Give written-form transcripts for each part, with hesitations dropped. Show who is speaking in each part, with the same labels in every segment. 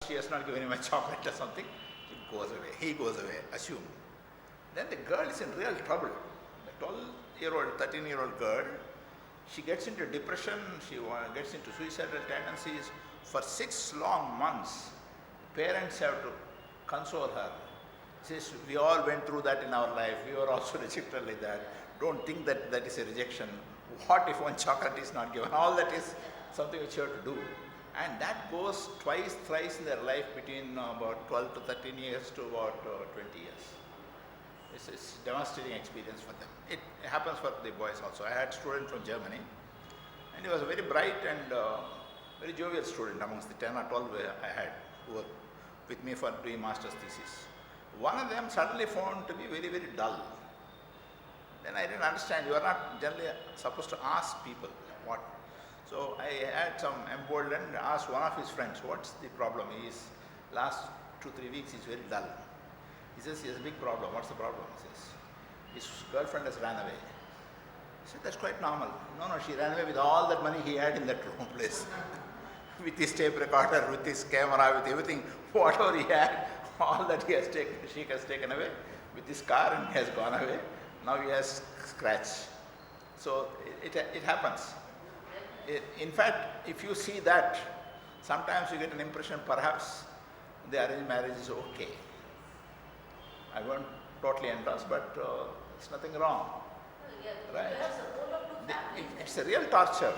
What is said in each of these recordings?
Speaker 1: she has not given him a chocolate or something, it goes away. He goes away, assume. Then the girl is in real trouble. The 12-year-old, 13-year-old girl, she gets into depression, she gets into suicidal tendencies. For 6 long months, parents have to console her. Says, we all went through that in our life. We were also rejected like that. Don't think that that is a rejection. What if one chocolate is not given? All that is something which you have to do. And that goes twice, thrice in their life between about 12 to 13 years to about 20 years. It's a devastating experience for them. It happens for the boys also. I had a student from Germany, and he was a very bright and very jovial student amongst the 10 or 12 I had who were with me for doing master's thesis. One of them suddenly found to be very, very dull. Then I didn't understand. You are not generally supposed to ask people what. So I had some emboldened, asked one of his friends, what's the problem? He's last 2-3 weeks he's very dull. He says he has a big problem. What's the problem? He says his girlfriend has ran away. I said that's quite normal. No, she ran away with all that money he had in that room place. With his tape recorder, with his camera, with everything, whatever he had, all that he has taken, she has taken away with his car and he has gone away. Now he has scratch. So it happens. In fact, if you see that, sometimes you get an impression perhaps the arranged marriage is okay. I won't totally endorse, but it's nothing wrong. Right? It's a real torture.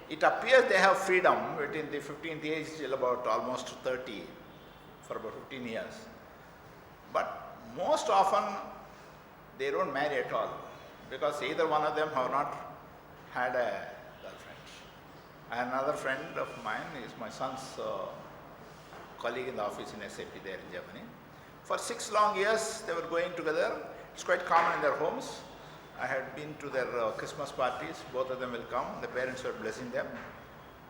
Speaker 1: It appears they have freedom between the 15th age till about almost 30, for about 15 years. But most often they don't marry at all, because either one of them have not had a girlfriend. Another friend of mine is my son's colleague in the office in SAP there in Germany. For 6 long years they were going together. It's quite common in their homes. I had been to their Christmas parties. Both of them will come. The parents were blessing them.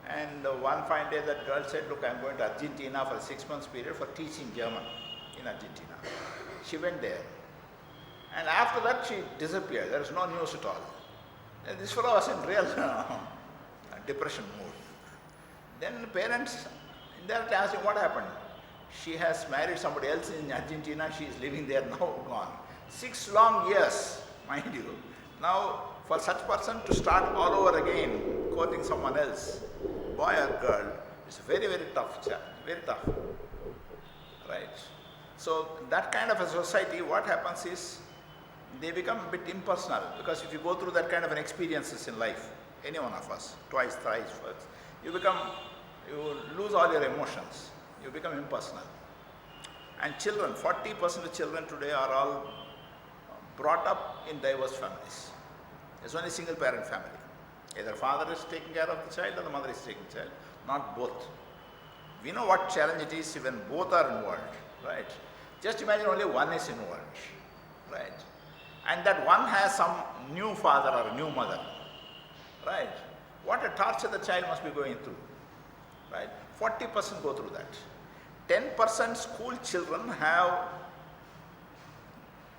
Speaker 1: And one fine day that girl said, look, I'm going to Argentina for a 6 months period for teaching German in Argentina. She went there. And after that she disappeared. There was no news at all. And this fellow was in real depression mood. Then the parents, they are asking what happened. She has married somebody else in Argentina. She is living there now, gone. 6 long years, mind you. Now, for such person to start all over again, courting someone else, boy or girl, is very, very tough challenge, very tough. Right? So, that kind of a society, what happens is, they become a bit impersonal, because if you go through that kind of an experiences in life, any one of us, twice, thrice, first, you lose all your emotions. You become impersonal. And children, 40% of children today are all brought up in diverse families. There's only single parent family. Either father is taking care of the child or the mother is taking the child, not both. We know what challenge it is when both are involved, right? Just imagine only one is involved, right? And that one has some new father or a new mother, right? What a torture the child must be going through, right? 40% go through that. 10% school children have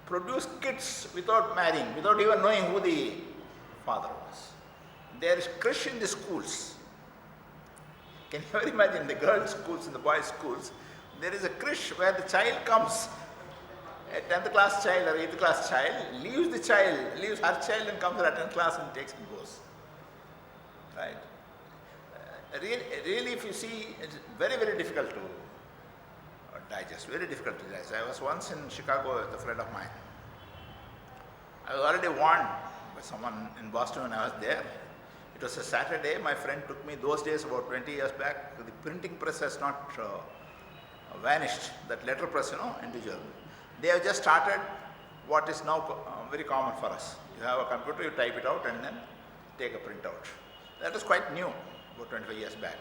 Speaker 1: produced kids without marrying, without even knowing who the father was. There is crush in the schools. Can you ever imagine the girls' schools and the boys' schools? There is a crush where the child comes, a 10th class child or 8th class child, leaves her child and comes to 10th class and takes and goes. Right? Really, if you see, it's very, very difficult to digest, very difficult to digest. I was once in Chicago with a friend of mine. I was already warned by someone in Boston when I was there. It was a Saturday. My friend took me, those days about 20 years back, the printing press has not vanished, that letter press, individual. They have just started what is now very common for us. You have a computer, you type it out and then take a printout. That was quite new, about 25 years back.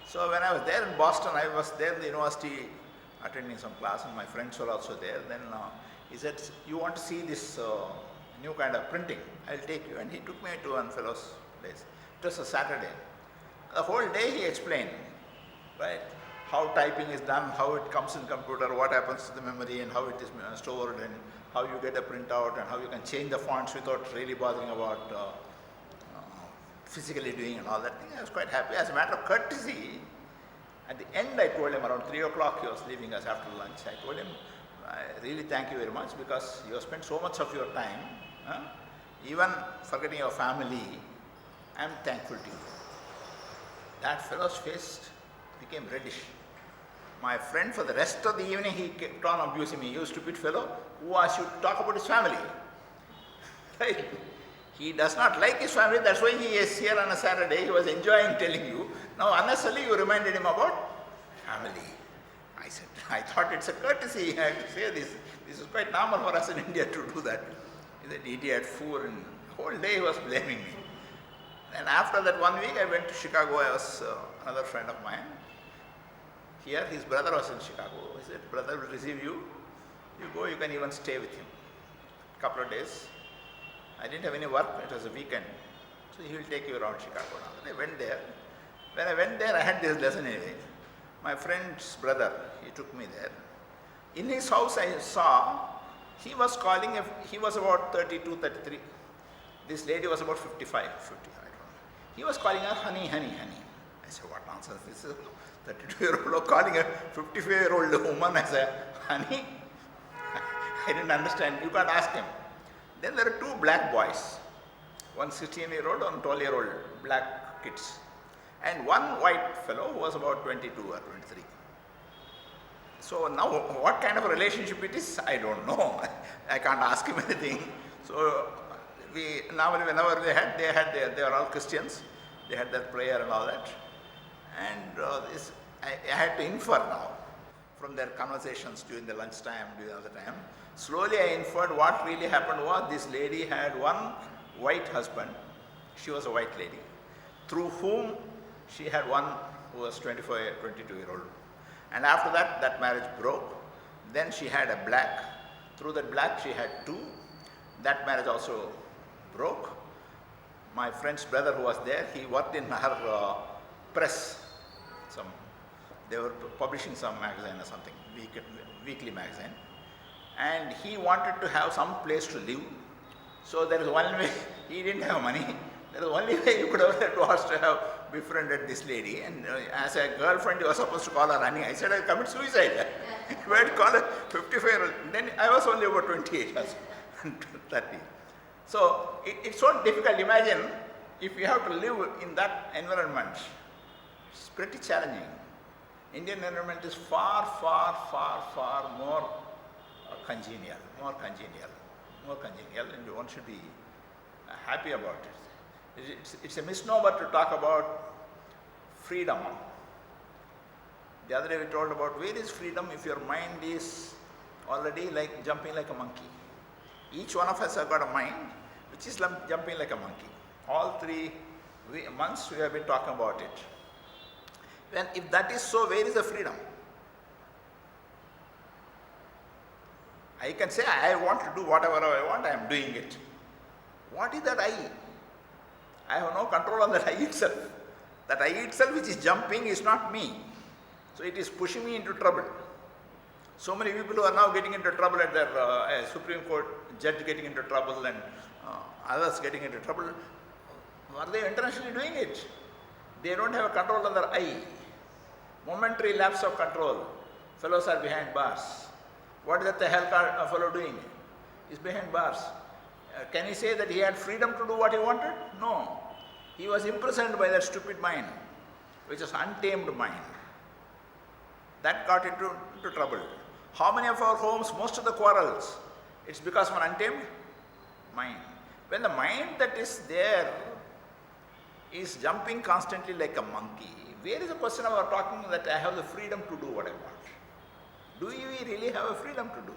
Speaker 1: So when I was there in Boston, I was there in the university attending some class and my friends were also there. Then he said, you want to see this new kind of printing? I'll take you. And he took me to one fellow's place. It was a Saturday. The whole day he explained, right, how typing is done, how it comes in computer, what happens to the memory and how it is stored and how you get a printout and how you can change the fonts without really bothering about physically doing and all that thing. I was quite happy. As a matter of courtesy, At the end, I told him around 3 o'clock, he was leaving us after lunch. I told him, I really thank you very much because you have spent so much of your time, even forgetting your family. I am thankful to you. That fellow's face became reddish. My friend, for the rest of the evening, he kept on abusing me. You stupid fellow, who asked you to talk about his family? Right? He does not like his family, that's why he is here on a Saturday. He was enjoying telling you. Now unnecessarily you reminded him about family. I said, I thought it's a courtesy. I have to say this. This is quite normal for us in India to do that. He's an idiot, fool, and the whole day he was blaming me. And after that 1 week, I went to Chicago. I was another friend of mine. Here, his brother was in Chicago. He said, brother will receive you. You go, you can even stay with him. A couple of days. I didn't have any work, it was a weekend. So he will take you around Chicago now. I went there. When I went there, I had this lesson anyway. My friend's brother, he took me there. In his house, I saw, he was calling, he was about 32, 33. This lady was about 55, I don't know. He was calling her honey, honey, honey. I said, what nonsense, this is a 32-year-old calling a 55-year-old woman as a honey? I didn't understand, you can't ask him. Then there are two black boys, one 16-year-old, one 12-year-old black kids, and one white fellow who was about 22 or 23. So now what kind of a relationship it is, I don't know. I can't ask him anything. So we normally whenever they were all Christians, they had their prayer and all that. And I had to infer now from their conversations during the lunchtime, during other time. Slowly I inferred what really happened was this lady had one white husband. She was a white lady, through whom she had one who was 22-year-old. And after that, that marriage broke. Then she had a black. Through that black, she had two. That marriage also broke. My friend's brother who was there, he worked in her press. They were publishing some magazine or something, weekly magazine. And he wanted to have some place to live. So there is one way, he didn't have money. There is only way you could have was to have befriended this lady. And as a girlfriend, you were supposed to call her honey. I said, I'll commit suicide. You had to call her 55-year-old. Then I was only about 28 or 30. So it's so difficult. Imagine if you have to live in that environment. It's pretty challenging. Indian environment is far, far, far, far more congenial, and one should be happy about it. It's a misnomer to talk about freedom. The other day we told about where is freedom if your mind is already like jumping like a monkey. Each one of us have got a mind which is jumping like a monkey. All 3 months we have been talking about it. If that is so, where is the freedom? I can say I want to do whatever I want, I am doing it. What is that I? I have no control on that I itself. That I itself which is jumping is not me. So it is pushing me into trouble. So many people who are now getting into trouble at their Supreme Court judge getting into trouble and others getting into trouble. Are they intentionally doing it? They don't have a control on their I. Momentary lapse of control. Fellows are behind bars. What is that the hell fellow doing? He's behind bars. Can he say that he had freedom to do what he wanted? No. He was imprisoned by that stupid mind, which is untamed mind. That got into trouble. How many of our homes, most of the quarrels, it's because of an untamed mind. When the mind that is there is jumping constantly like a monkey, where is the question of our talking that I have the freedom to do what I want? Do you really have a freedom to do?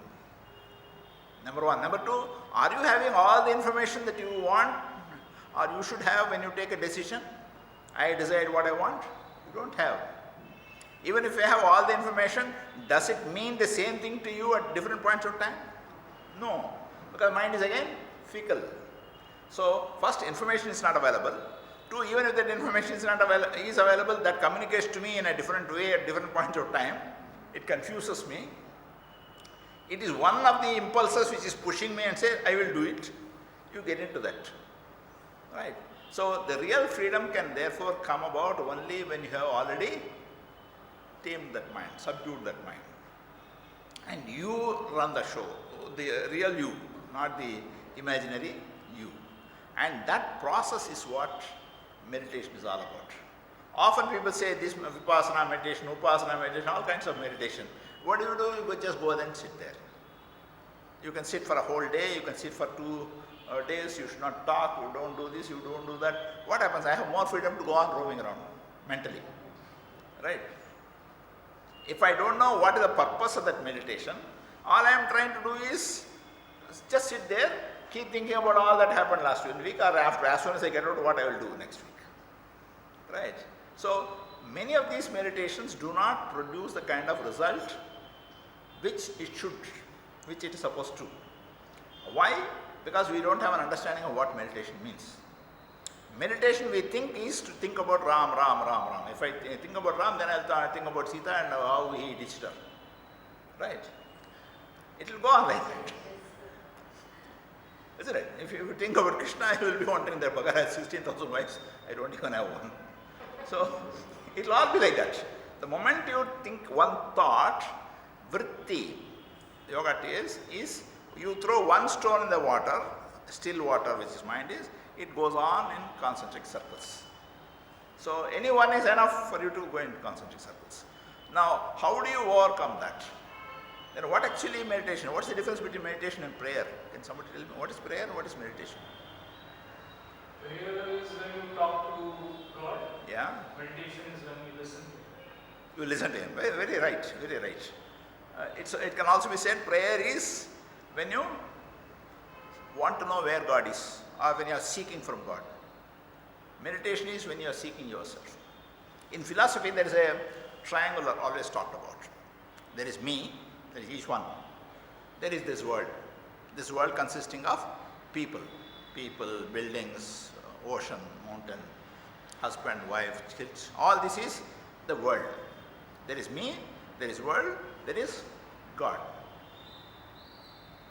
Speaker 1: Number one. Number two, are you having all the information that you want or you should have when you take a decision? I decide what I want. You don't have. Even if you have all the information, does it mean the same thing to you at different points of time? No, because mind is again fickle. So first, information is not available. Two, even if that information is available, that communicates to me in a different way at different points of time. It confuses me. It is one of the impulses which is pushing me and say, I will do it. You get into that. Right? So the real freedom can therefore come about only when you have already tamed that mind, subdued that mind. And you run the show, the real you, not the imaginary you. And that process is what meditation is all about. Often people say this vipassana meditation, upasana meditation, all kinds of meditation. What do? You just go there and sit there. You can sit for a whole day, you can sit for 2 days, you should not talk, you don't do this, you don't do that. What happens? I have more freedom to go on roaming around mentally. Right? If I don't know what is the purpose of that meditation, all I am trying to do is just sit there, keep thinking about all that happened last week or after, as soon as I get out, what I will do next week. Right? So, many of these meditations do not produce the kind of result which it should, which it is supposed to. Why? Because we don't have an understanding of what meditation means. Meditation we think is to think about Ram. If I think about Ram, then I'll think about Sita and how he ditched her. Right? It will go on like that. Isn't it? If you think about Krishna, I will be wondering that Bhagat has 16,000 wives. I don't even have one. So, it will all be like that. The moment you think one thought, vritti, yoga is you throw one stone in the water, still water which is mind is, it goes on in concentric circles. So any one is enough for you to go in concentric circles. Now, how do you overcome that? Then what actually meditation? What's the difference between meditation and prayer? Can somebody tell me what is prayer and what is meditation?
Speaker 2: Prayer is when you talk to God.
Speaker 1: Yeah.
Speaker 2: Meditation is when you listen to Him.
Speaker 1: You listen to Him. Very, very right. Very right. It can also be said prayer is when you want to know where God is, or when you are seeking from God. Meditation is when you are seeking yourself. In philosophy, there is a triangle always talked about. There is me, there is each one. There is this world. This world consisting of people, buildings, ocean, mountain, husband, wife, kids. All this is the world. There is me, there is world, there is God.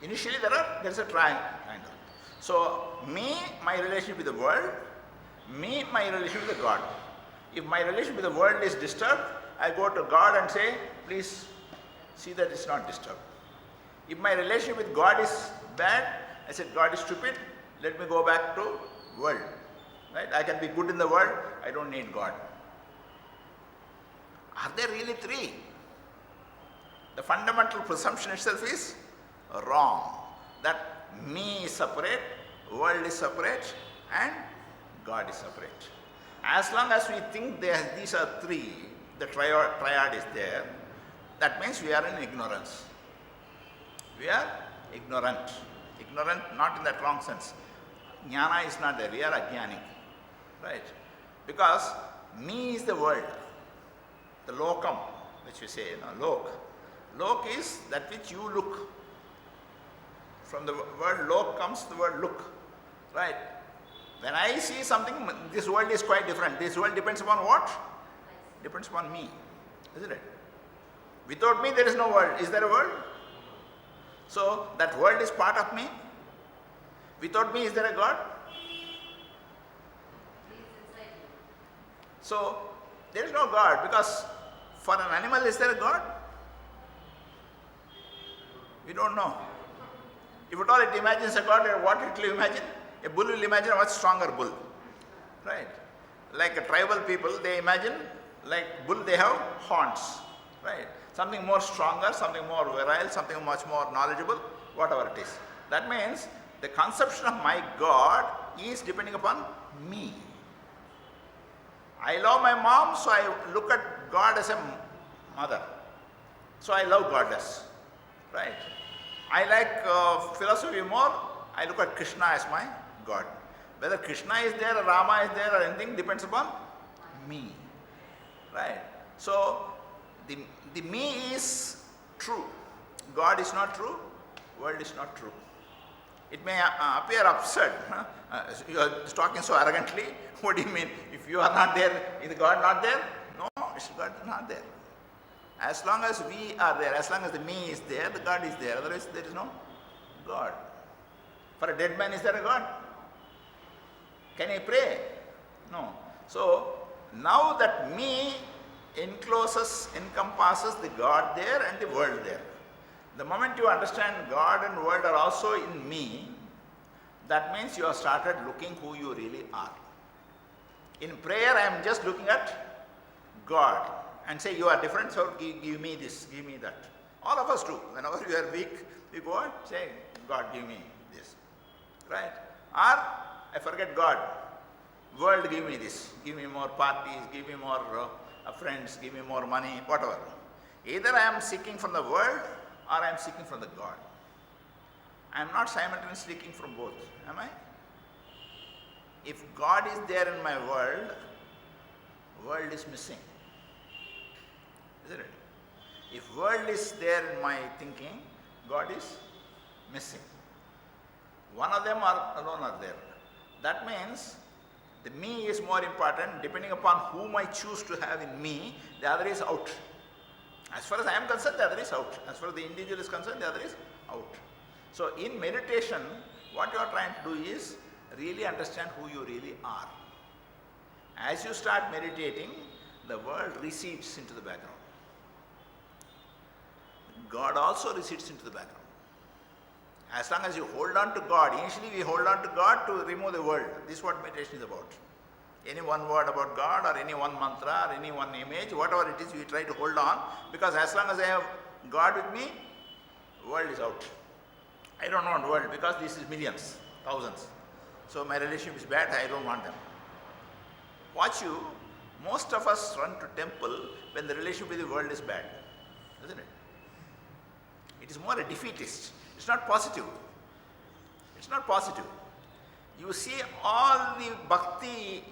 Speaker 1: Initially there is a triangle. So, me, my relationship with the world, me, my relationship with the God. If my relationship with the world is disturbed, I go to God and say, please see that it's not disturbed. If my relationship with God is bad, I said, God is stupid, let me go back to world. Right? I can be good in the world, I don't need God. Are there really three? The fundamental presumption itself is wrong. That me is separate, world is separate, and God is separate. As long as we think these are three, the triad is there, that means we are in ignorance. We are ignorant. Ignorant not in that wrong sense. Jnana is not there, we are ajnani. Right? Because me is the world, the lokam, which we say, lok. Lok is that which you look. From the word lok comes the word look. Right? When I see something, this world is quite different. This world depends upon what? Depends upon me. Isn't it? Without me, there is no world. Is there a world? So, that world is part of me. Without me, is there a God? So, there is no God, because for an animal, is there a God? We don't know. If at all it imagines a God, what it will imagine? A bull will imagine a much stronger bull. Right? Like a tribal people, they imagine, like bull, they have horns. Right? Something more stronger, something more virile, something much more knowledgeable, whatever it is. That means the conception of my God is depending upon me. I love my mom, so I look at God as a mother. So I love goddess. Right? I like philosophy more, I look at Krishna as my God. Whether Krishna is there or Rama is there or anything depends upon me. Right? So, the me is true. God is not true, world is not true. It may appear absurd. You are talking so arrogantly. What do you mean? If you are not there, is God not there? No, it's God not there. As long as we are there, as long as the me is there, the God is there. Otherwise, there is no God. For a dead man, is there a God? Can he pray? No. So, now that me encompasses the God there and the world there. The moment you understand God and world are also in me, that means you have started looking who you really are. In prayer, I am just looking at God and say, you are different, so give me this, give me that. All of us do. Whenever we are weak, we go and say, God, give me this. Right? Or, I forget God. World, give me this. Give me more parties, give me more friends, give me more money, whatever. Either I am seeking from the world or I am seeking from the God. I am not simultaneously seeking from both. Am I? If God is there in my world is missing. Isn't it? If world is there in my thinking, God is missing. One of them are alone are there. That means the me is more important. Depending upon whom I choose to have in me, the other is out. As far as I am concerned, the other is out. As far as the individual is concerned, the other is out. So in meditation, what you are trying to do is really understand who you really are. As you start meditating, the world recedes into the background. God also recedes into the background. As long as you hold on to God, initially we hold on to God to remove the world. This is what meditation is about. Any one word about God or any one mantra or any one image, whatever it is, we try to hold on, because as long as I have God with me, world is out. I don't want world because this is millions, thousands. So my relationship is bad, I don't want them. Watch you, most of us run to temple when the relationship with the world is bad, isn't it? It is more a defeatist. It's not positive. It's not positive. You see all the bhakti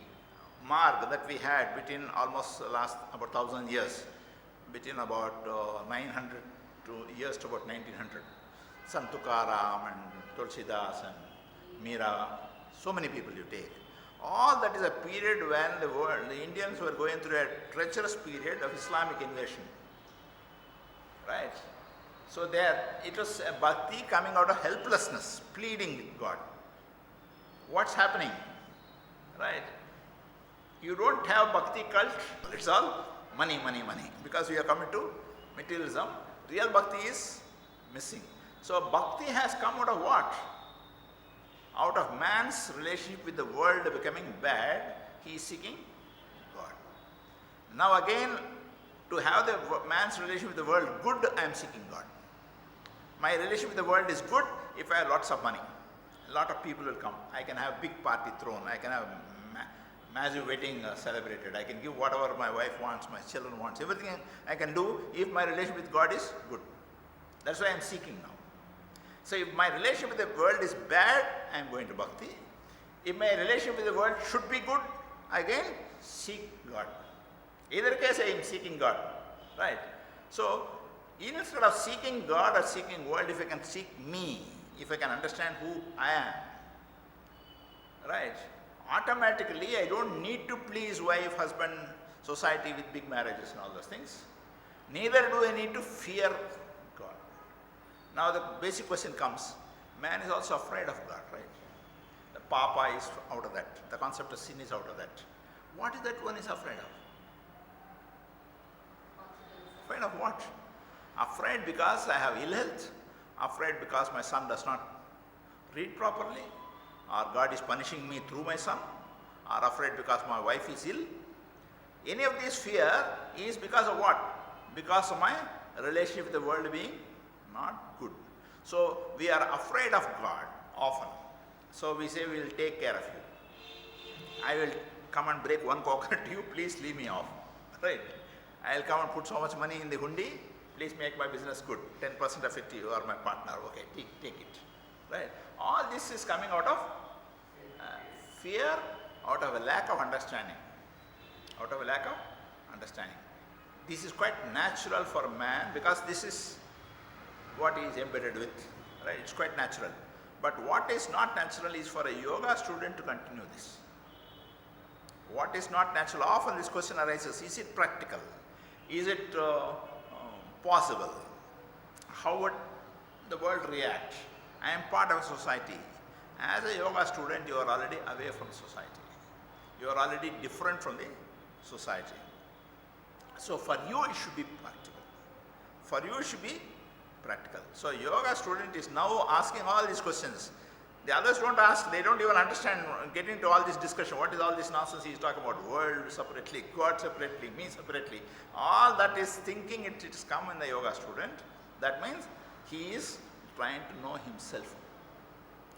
Speaker 1: marg that we had between almost the last about 1,000 years, between about 900 years to about 1900. Sant Tukaram and Tulsidas and Meera, so many people you take. All that is a period when the Indians were going through a treacherous period of Islamic invasion. Right? So there, it was a bhakti coming out of helplessness, pleading with God. What's happening? Right? You don't have bhakti cult, it's all money, money, money. Because we are coming to materialism, real bhakti is missing. So bhakti has come out of what? Out of man's relationship with the world becoming bad, he is seeking God. Now again, to have the man's relationship with the world good, I am seeking God. My relationship with the world is good if I have lots of money. A lot of people will come. I can have big party thrown. I can have massive wedding celebrated. I can give whatever my wife wants, my children wants. Everything I can do if my relationship with God is good. That's why I am seeking now. So if my relationship with the world is bad, I am going to bhakti. If my relationship with the world should be good, again seek God. Either case I am seeking God. Right? So instead of seeking God or seeking world, if I can seek me, if I can understand who I am, right, automatically I don't need to please wife, husband, society with big marriages and all those things. Neither do I need to fear God. Now the basic question comes, man is also afraid of God, right? The papa is out of that. The concept of sin is out of that. What is that one is afraid of? Afraid of what? Afraid because I have ill health, afraid because my son does not read properly, or God is punishing me through my son, or afraid because my wife is ill. Any of this fear is because of what? Because of my relationship with the world being not good. So we are afraid of God often. So we say, we will take care of you. I will come and break one coconut to you, please leave me off. Right? I will come and put so much money in the hundi, please make my business good. 10% of it you are my partner. Okay, take it. Right? All this is coming out of fear, out of a lack of understanding. Out of a lack of understanding. This is quite natural for man because this is what he is embedded with. Right? It's quite natural. But what is not natural is for a yoga student to continue this. What is not natural? Often this question arises, is it practical? Is it possible? How would the world react? I am part of a society. As a yoga student, you are already away from society. You are already different from the society. So for you it should be practical. For you it should be practical. So yoga student is now asking all these questions. The others don't ask, they don't even understand, get into all this discussion. What is all this nonsense he is talking about? World separately, God separately, me separately. All that is thinking it is come in the yoga student. That means he is trying to know himself.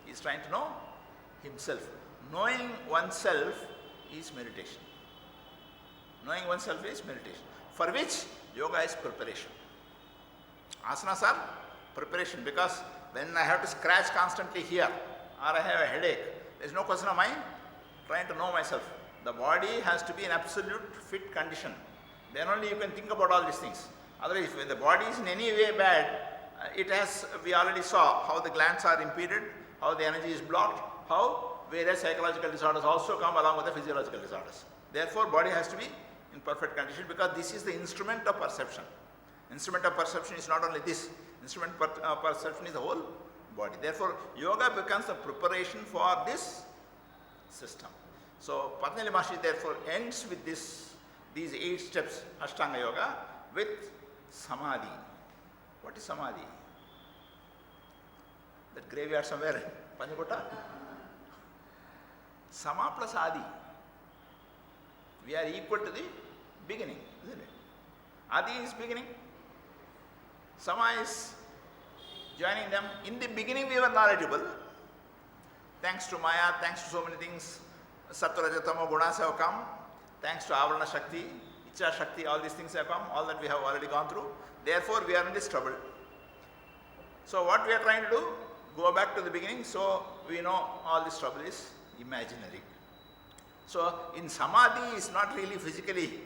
Speaker 1: He is trying to know himself. Knowing oneself is meditation. Knowing oneself is meditation. For which yoga is preparation. Asanas are preparation, because when I have to scratch constantly here, or I have a headache, there is no question of mind trying to know myself. The body has to be in absolute fit condition. Then only you can think about all these things. Otherwise, if the body is in any way bad, we already saw how the glands are impeded, how the energy is blocked, how various psychological disorders also come along with the physiological disorders. Therefore, body has to be in perfect condition, because this is the instrument of perception. Instrument of perception is not only this, instrument perception is the whole body. Therefore, yoga becomes a preparation for this system. So, Patanjali Maharshi therefore ends with these 8 steps, Ashtanga Yoga, with Samadhi. What is Samadhi? That graveyard somewhere in Panjakota? Sama plus Adi. We are equal to the beginning, isn't it? Adi is beginning. Sama is joining them. In the beginning we were knowledgeable. Thanks to Maya, thanks to so many things, Sattva-Rajatama Gunas have come. Thanks to Avarana Shakti, Icha Shakti, all these things have come, all that we have already gone through. Therefore we are in this trouble. So what we are trying to do? Go back to the beginning, so we know all this trouble is imaginary. So in Samadhi is not really physically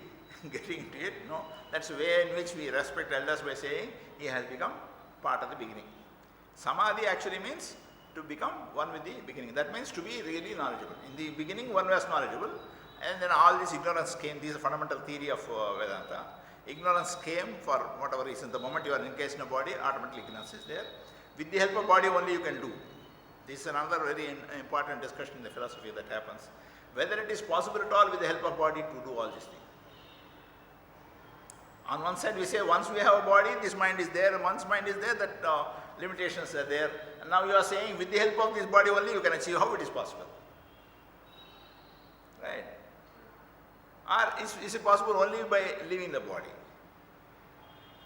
Speaker 1: getting into it, no. That's the way in which we respect elders by saying he has become part of the beginning. Samadhi actually means to become one with the beginning. That means to be really knowledgeable. In the beginning one was knowledgeable, and then all this ignorance came. This is a fundamental theory of Vedanta. Ignorance came for whatever reason. The moment you are engaged in a body, automatically ignorance is there. With the help of body only you can do. This is another very important discussion in the philosophy that happens. Whether it is possible at all with the help of body to do all these things. On one side we say once we have a body, this mind is there, and once mind is there, that limitations are there. And now you are saying with the help of this body only you can achieve. How it is possible? Right? Or is it possible only by leaving the body?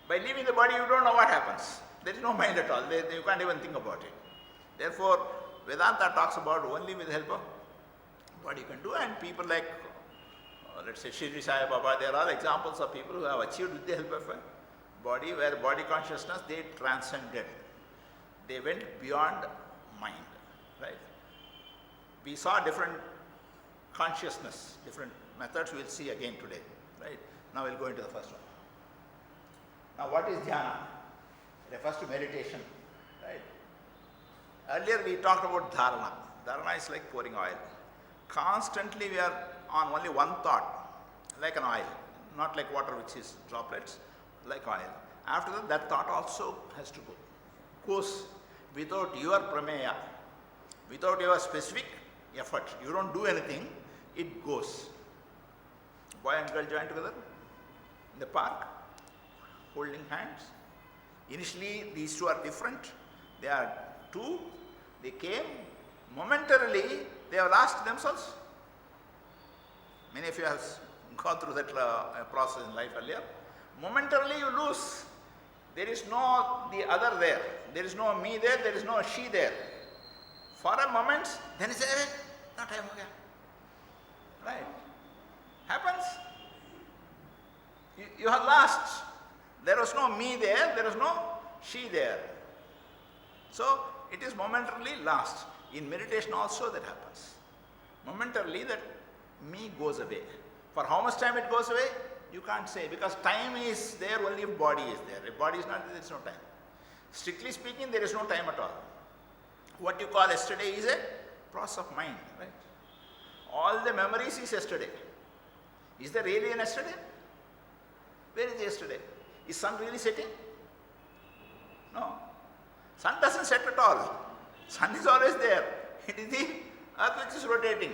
Speaker 1: By leaving the body you don't know what happens. There is no mind at all. You can't even think about it. Therefore, Vedanta talks about only with the help of body you can do, and people like let's say Shri Sai Baba, they are all examples of people who have achieved with the help of a body, where body consciousness they transcended. They went beyond mind, right? We saw different consciousness, different methods we will see again today, right? Now we will go into the first one. Now what is dhyana? It refers to meditation, right? Earlier we talked about dharana. Dharana is like pouring oil. Constantly we are on only one thought, like an oil, not like water which is droplets, like oil. After that thought also has to go. Goes without your prameya, without your specific effort. You don't do anything, it goes. Boy and girl join together in the park, holding hands. Initially these two are different. They are two. They came momentarily, they have lost themselves. Many of you have gone through that process in life earlier. Momentarily you lose. There is no the other there. There is no me there. There is no she there. For a moment, then you say, no time again. Right? Happens. You have lost. There was no me there. There was no she there. So it is momentarily lost. In meditation also that happens. Momentarily that me goes away. For how much time it goes away, you can't say, because time is there only if body is there. If body is not there, there is no time. Strictly speaking, there is no time at all. What you call yesterday is a process of mind, right? All the memories is yesterday. Is there really an yesterday? Where is yesterday? Is sun really setting? No. Sun doesn't set at all. Sun is always there. It is the earth which is rotating.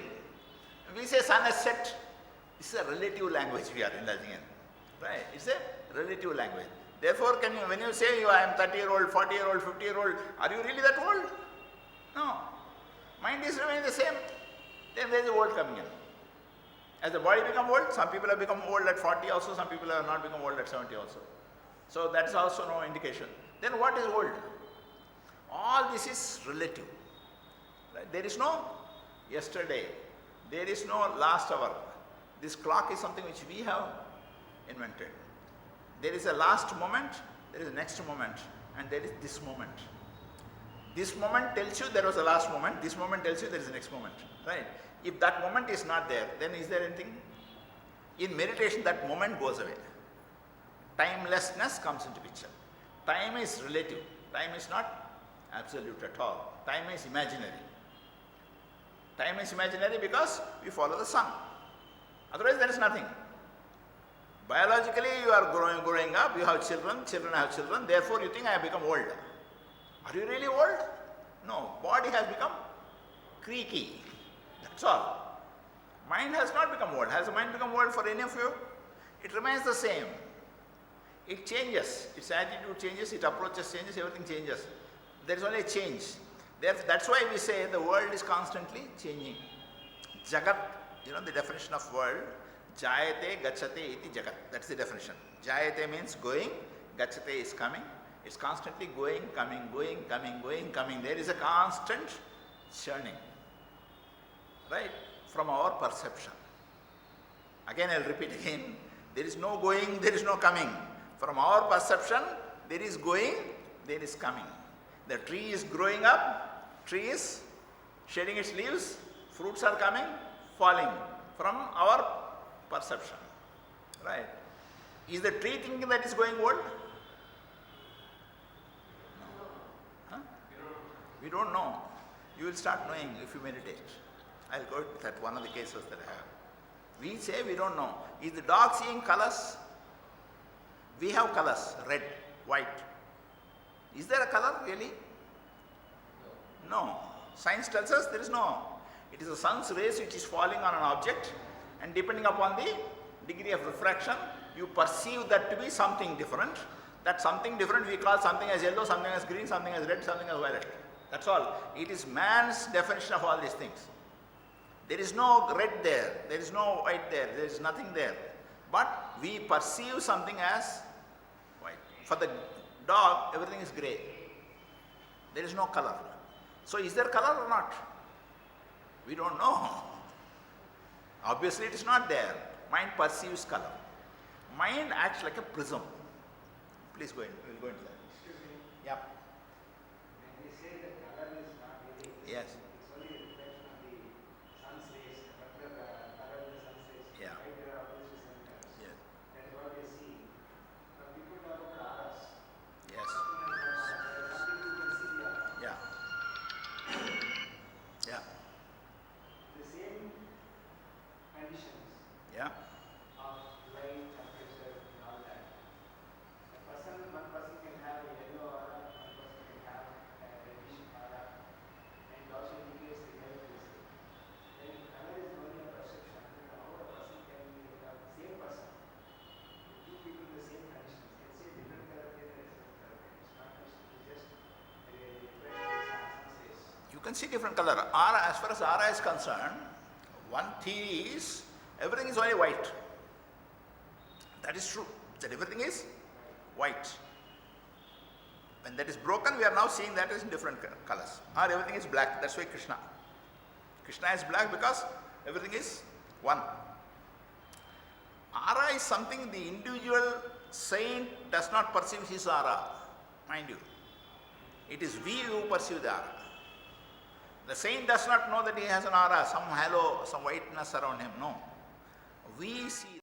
Speaker 1: We say sun has set. This is a relative language we are indulging in. Right? It's a relative language. Therefore, when you say I am 30-year-old, 40-year-old, 50-year-old, are you really that old? No. Mind is remaining the same. Then there is a old coming in. As the body becomes old, some people have become old at 40 also, some people have not become old at 70 also. So that's also no indication. Then what is old? All this is relative. Right? There is no yesterday. There is no last hour. This clock is something which we have invented. There is a last moment, there is a next moment, and there is this moment. This moment tells you there was a last moment, this moment tells you there is a next moment. Right? If that moment is not there, then is there anything? In meditation, that moment goes away. Timelessness comes into picture. Time is relative. Time is not absolute at all. Time is imaginary. Time is imaginary because we follow the sun. Otherwise, there is nothing. Biologically, you are growing up, you have children have children, therefore you think I have become old. Are you really old? No. Body has become creaky. That's all. Mind has not become old. Has the mind become old for any of you? It remains the same. It changes. Its attitude changes, its approaches changes, everything changes. There is only a change. That's why we say the world is constantly changing. Jagat, the definition of world, jayate gachate iti jagat. That's the definition. Jayate means going, gachate is coming. It's constantly going, coming, going, coming, going, coming. There is a constant churning. Right? From our perception. Again, I'll repeat again. There is no going, there is no coming. From our perception, there is going, there is coming. The tree is growing up, tree is shedding its leaves, fruits are coming, falling from our perception. Right? Is the tree thinking that it's going old? No. Huh? We don't know. You will start knowing if you meditate. I'll go to that one of the cases that I have. We say we don't know. Is the dog seeing colors? We have colors, red, white. Is there a color really? No. Science tells us there is no. It is the sun's rays which is falling on an object, and depending upon the degree of refraction, you perceive that to be something different. That something different we call something as yellow, something as green, something as red, something as violet. That's all. It is man's definition of all these things. There is no red there, there is no white there, there is nothing there. But we perceive something as white. For the dog, everything is grey. There is no color. So is there color or not? We don't know. Obviously it is not there. Mind perceives color. Mind acts like a prism. Please go in. We will go into that.
Speaker 3: Excuse me.
Speaker 1: Yeah.
Speaker 3: When we say that color is not really existing,
Speaker 1: Yes.
Speaker 3: it's only a reflection of the sun's rays, particular color of the sun's rays.
Speaker 1: Yeah.
Speaker 3: Right, there are obviously some colors.
Speaker 1: Yes.
Speaker 3: That is what we see. Now people talk about auras.
Speaker 1: Yes.
Speaker 3: Some people can see the aura.
Speaker 1: Yeah. Yeah.
Speaker 3: The same conditions
Speaker 1: Yeah.
Speaker 3: of light, temperature, and all that. One person can have a yellow aura, one person can have a reddish aura, and it also indicates the health risk. Then color is only a perception. How a person can be the same person, two people in the same conditions can say different color here, there is different color here. It's not just a reflection of the sun's rays.
Speaker 1: You can see different color. Aura, as far as aura is concerned, one theory is everything is only white. That is true. That everything is white. When that is broken, we are now seeing that is in different colors. Or everything is black. That's why Krishna. Krishna is black because everything is one. Aura is something the individual saint does not perceive his aura. Mind you. It is we who perceive the aura. The saint does not know that he has an aura, some halo, some whiteness around him. No. We see